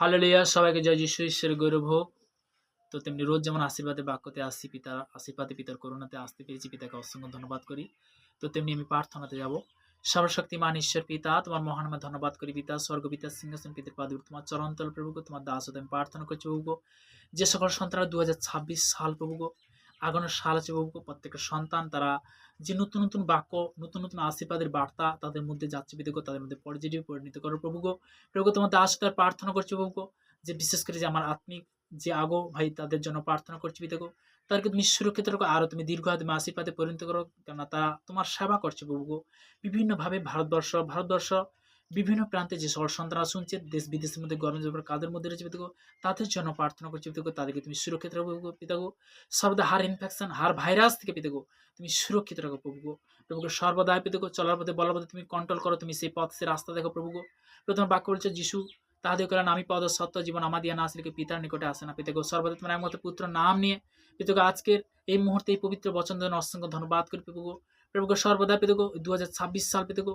Hallelujah, সবাইকে জয় যিশু, ঈশ্বরের গৌরব হোক। তো তেমনি রোজ যেমন আশীর্বাদের বাক্যতে আসছি, আশীর্বাদে পিতার করুণাতে আসতে পেরেছি, পিতাকে অসংখ্য ধন্যবাদ করি। তো তেমনি আমি প্রার্থনাতে যাব। সর্বশক্তিমান ঈশ্বর পিতা, তোমার মহান নামে ধন্যবাদ করি পিতা। স্বর্গপিতার সিংহাসন পিতার পাদে তোমার চরণতল প্রভুগ, তোমার দাস হতে আমি প্রার্থনা করছি প্রভুগ। যে সকল সন্তানরা 2026 সাল প্রভুগ, আগানোর সাল আছে প্রভুগ, প্রত্যেকটা সন্তান তারা যে নতুন নতুন বাক্য, নতুন নতুন আশীর্বাদের বার্তা তাদের মধ্যে যাচ্ছে পিতাগ, তাদের মধ্যে পজিটিভ পরিণত করো প্রভুগ। প্রভুগ তোমার দাস হতে প্রার্থনা করছি প্রভুগ, যে বিশেষ করে যে আমার আত্মিক যে আগো ভাই তাদের জন্য প্রার্থনা করছি পিতাগো, তাদেরকে তুমি সুরক্ষিত রাখো, আরো তুমি দীর্ঘ তুমি আশীর্বাদে পরিণত করো, কেননা তারা তোমার সেবা করছে প্রভুগো। বিভিন্নভাবে ভারতবর্ষ বিভিন্ন প্রান্তে যে সকল সন্তানরা শুনছে, দেশ বিদেশের মধ্যে গরম জল কাদের মধ্যে রয়েছে পিতাগো, তাদের জন্য প্রার্থনা করছি পিতাগো, তাদেরকে তুমি সুরক্ষিত রাখো পিতাগো। সর্বদা হার ইনফেকশন, হার ভাইরাস থেকে পিতাগো তুমি সুরক্ষিত রাখো প্রভুগো। প্রভুগো সর্বদা পিতাগো চলার পথে বলার পথে তুমি কন্ট্রোল করো, তুমি সেই পথ সে রাস্তা দেখো প্রভুগো। প্রথম বাক্য বলছে যিশু তাহাদের করেন আমি পদ সত্য জীবন আমার দিয়া না আসলে পিতার নিকটে আসে না পিতাগো। সর্বদা তোমার একমাত্র পুত্র নাম নিয়ে পিতাগো আজকের এই মুহূর্তে এই পবিত্র বচন জন্য অসংখ্য ধন্যবাদ করি প্রভুগো। প্রভুগো সর্বদা পিতাগো 2026 সাল পিতাগো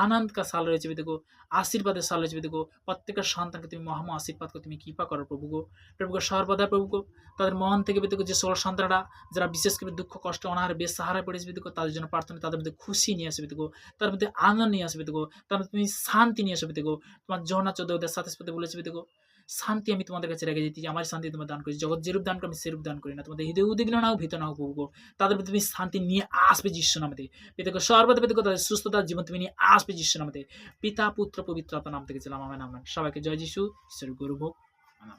আনন্দ কা সাল রয়েছে পিতাগো, আশীর্বাদের সাল রয়েছে পিতাগো। প্রত্যেকের সন্তানকে তুমি মহাম আশীর্বাদ করে তুমি কৃপা করো প্রভুগো। প্রভুগো সর্বদা প্রভুগো তাদের মন থেকে পিতাগো যে সকল সন্তানরা যারা বিশেষ করে দুঃখ কষ্ট অনাহারে বেশ সাহারায় পড়েছে পিতাগো, তাদের জন্য প্রার্থনা, তাদের মধ্যে খুশি নিয়ে আসবে পিতাগো, তার মধ্যে আনন্দ নিয়ে আসবে পিতাগো, তার মধ্যে তুমি শান্তি নিয়ে আসবে পিতাগো। তোমার যোহনা 14:27 বলেছে পিতাগো, শান্তি আমি তোমাদের কাছে রেখে দিতে, আমার শান্তি তোমার দান করি, জগৎ যেরূপ দান করি আমি সেরূপ দান করি না। তোমাদের হৃদয় উদ্বিগ্ন নাও ভীত নাও প্রভুগো, তাদের মধ্যে তুমি শান্তি নিয়ে আসবে যিশু নামে পিতাগো। সর্বদা পিতাগো তাদের সুস্থতার জীবন তুমি নিয়ে আসবে যিশু নামে। পিতা পুত্র পবিত্র আত্মার নাম থেকে ছিলাম, আমেন আমেন। সবাইকে জয় যিশু, ঈশ্বরের গৌরব হোক। আমেন।